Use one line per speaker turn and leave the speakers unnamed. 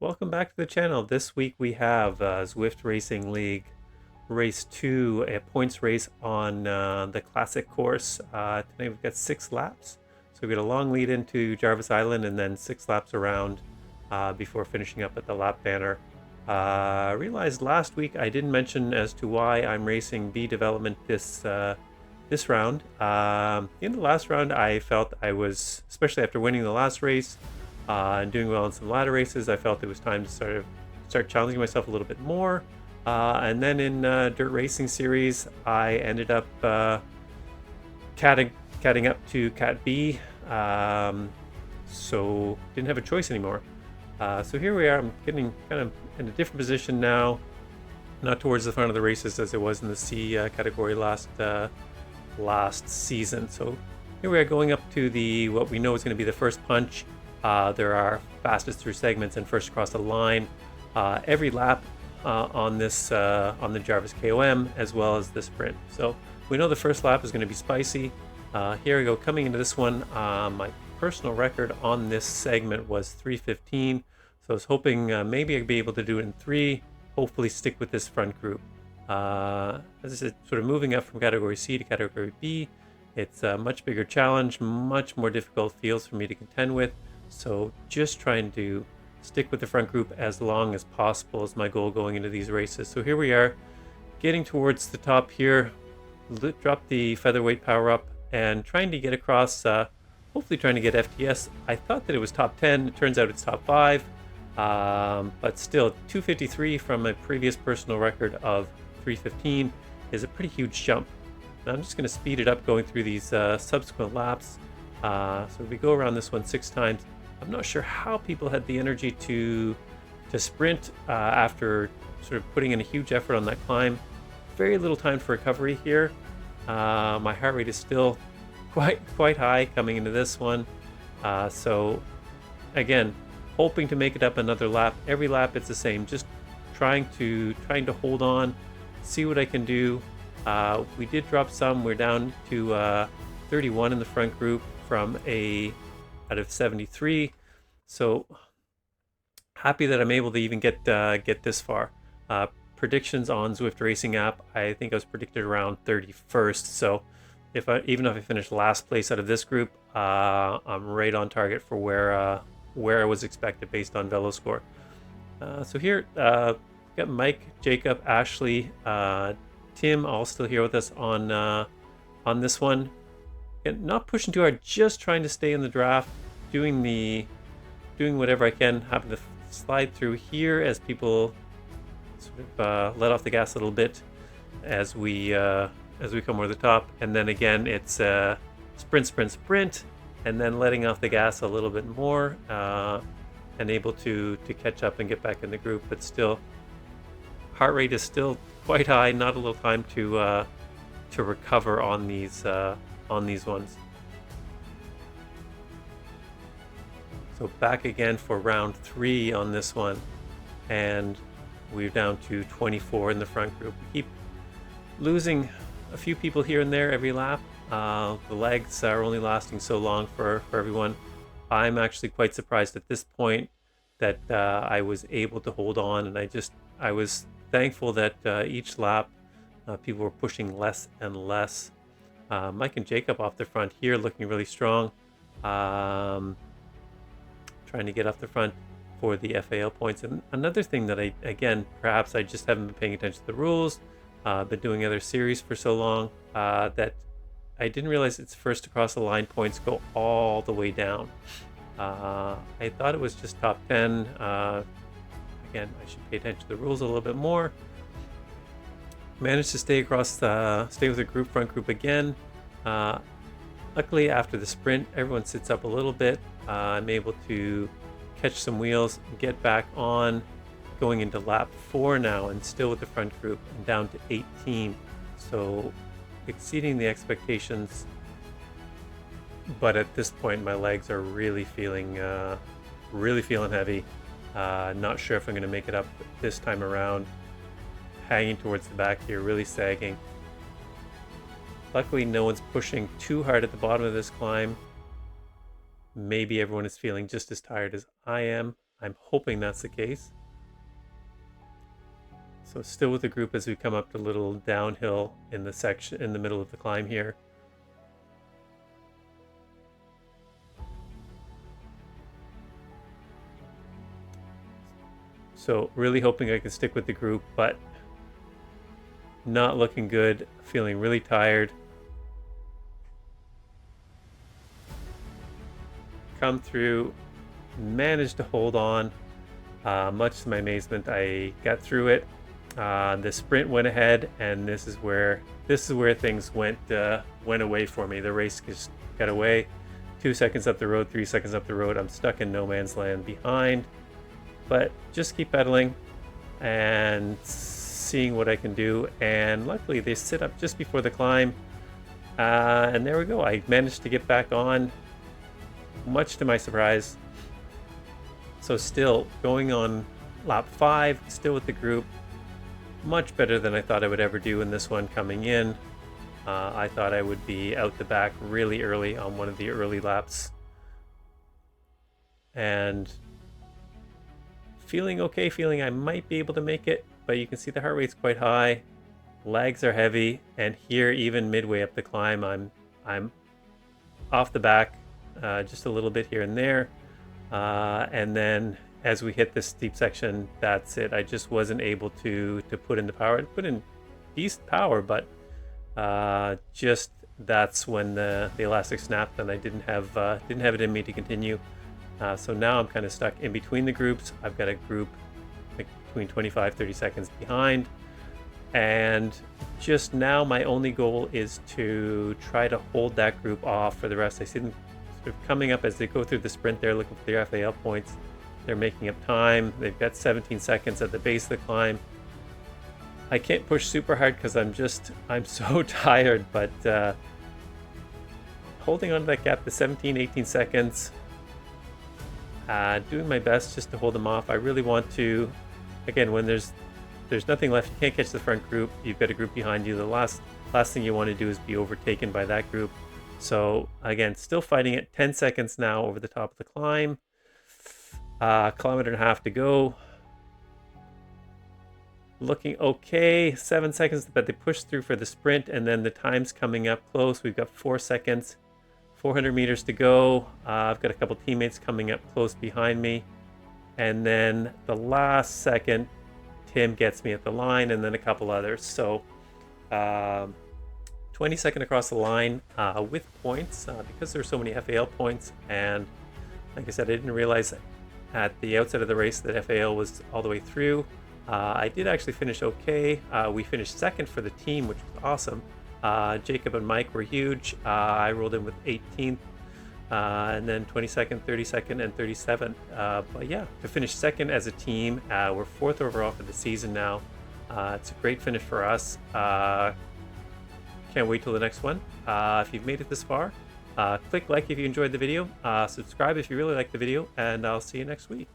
welcome back to the channel. This week we have Zwift Racing League Race 2, a points race on the classic course. Today we've got 6 laps. So we've got a long lead into Jarvis Island and then 6 laps around before finishing up at the lap banner. I realized last week I didn't mention as to why I'm racing B Development this round. In the last round I felt I was, especially after winning the last race, and doing well in some ladder races, I felt it was time to start challenging myself a little bit more. And then in Dirt Racing Series, I ended up catting up to Cat B, so didn't have a choice anymore. So here we are. I'm getting kind of in a different position now, not towards the front of the races as it was in the C category last season. So here we are going up to the what we know is going to be the first punch. There are fastest through segments and first across the line every lap on this on the Jarvis KOM, as well as the sprint. So we know the first lap is going to be spicy. Here we go. Coming into this one, my personal record on this segment was 3:15. So I was hoping maybe I'd be able to do it in 3. Hopefully stick with this front group. As I said, sort of moving up from category C to category B. It's a much bigger challenge, much more difficult fields for me to contend with. So just trying to stick with the front group as long as possible is my goal going into these races. So here we are, getting towards the top here. Drop the featherweight power up and trying to get across, hopefully trying to get FTS. I thought that it was top 10. It turns out it's top 5. But still, 253 from a previous personal record of 315 is a pretty huge jump. Now I'm just going to speed it up going through these subsequent laps. So we go around this one 6 times. I'm not sure how people had the energy to sprint after sort of putting in a huge effort on that climb. Very little time for recovery here. My heart rate is still quite high coming into this one. So again, hoping to make it up another lap. Every lap it's the same. Just trying to hold on, see what I can do. We did drop some. We're down to 31 in the front group from out of 73, so happy that I'm able to even get this far. Predictions on Zwift Racing app, I think I was predicted around 31st. So even if I finish last place out of this group, I'm right on target for where I was expected based on Velo score. So here got Mike, Jacob, Ashley, Tim all still here with us on this one. And not pushing too hard, just trying to stay in the draft, doing whatever I can, having to slide through here as people sort of let off the gas a little bit as we come over the top, and then again it's sprint, and then letting off the gas a little bit more, and able to catch up and get back in the group. But still, heart rate is still quite high. Not a little time to recover on these ones. So back again for round 3 on this one, and we're down to 24 in the front group. We keep losing a few people here and there every lap. The legs are only lasting so long for everyone. I'm actually quite surprised at this point that I was able to hold on, and I was thankful that each lap people were pushing less and less. Mike and Jacob off the front here looking really strong. Trying to get off the front for the FAL points. And another thing that perhaps I just haven't been paying attention to the rules, been doing other series for so long, that I didn't realize it's first across the line points go all the way down. I thought it was just top 10. Again, I should pay attention to the rules a little bit more. Managed to stay with the front group again. Luckily, after the sprint, everyone sits up a little bit. I'm able to catch some wheels and get back on, going into lap 4 now, and still with the front group, and down to 18. So exceeding the expectations, but at this point my legs are really feeling heavy. Not sure if I'm going to make it up this time around. Hanging towards the back here, really sagging. Luckily, no one's pushing too hard at the bottom of this climb. Maybe everyone is feeling just as tired as I am. I'm hoping that's the case. So still with the group as we come up to a little downhill in the section in the middle of the climb here. So really hoping I can stick with the group, but not looking good, feeling really tired. Come through, managed to hold on. Much to my amazement, I got through it. The sprint went ahead, and this is where things went away for me. The race just got away. 2 seconds up the road, 3 seconds up the road. I'm stuck in no man's land behind, but just keep pedaling and seeing what I can do. And luckily, they sit up just before the climb, and there we go. I managed to get back on, much to my surprise. So still going on lap 5, still with the group. Much better than I thought I would ever do in this one coming in. I thought I would be out the back really early on one of the early laps. And feeling okay, feeling I might be able to make it, but you can see the heart rate's quite high. Legs are heavy, and here even midway up the climb, I'm off the back just a little bit here and there. And then as we hit this steep section, that's it. I just wasn't able to put in the power. I put in decent power, but just that's when the elastic snapped, and I didn't have it in me to continue. So now I'm kind of stuck in between the groups. I've got a group like between 25-30 seconds behind, and just now my only goal is to try to hold that group off for the rest. I see them sort of coming up as they go through the sprint. They're looking for their FAL points. They're making up time. They've got 17 seconds at the base of the climb. I can't push super hard because I'm so tired, but holding on to that gap to 17-18 seconds, doing my best just to hold them off. I really want to, again, when there's nothing left, you can't catch the front group, you've got a group behind you. The last thing you want to do is be overtaken by that group. So again, still fighting it. 10 seconds now over the top of the climb. Kilometer and a half to go. Looking okay. 7 seconds, but they push through for the sprint, and then the time's coming up close. We've got 4 seconds, 400 meters to go. I've got a couple teammates coming up close behind me, and then the last second, Tim gets me at the line, and then a couple others. So 22nd across the line with points because there's so many FAL points. And like I said, I didn't realize at the outset of the race that FAL was all the way through. I did actually finish okay. We finished second for the team, which was awesome. Jacob and Mike were huge. I rolled in with 18th, and then 22nd, 32nd, and 37th. But yeah, to finish second as a team, we're 4th overall for the season now. It's a great finish for us. Can't wait till the next one. If you've made it this far, click like if you enjoyed the video, subscribe if you really like the video, and I'll see you next week.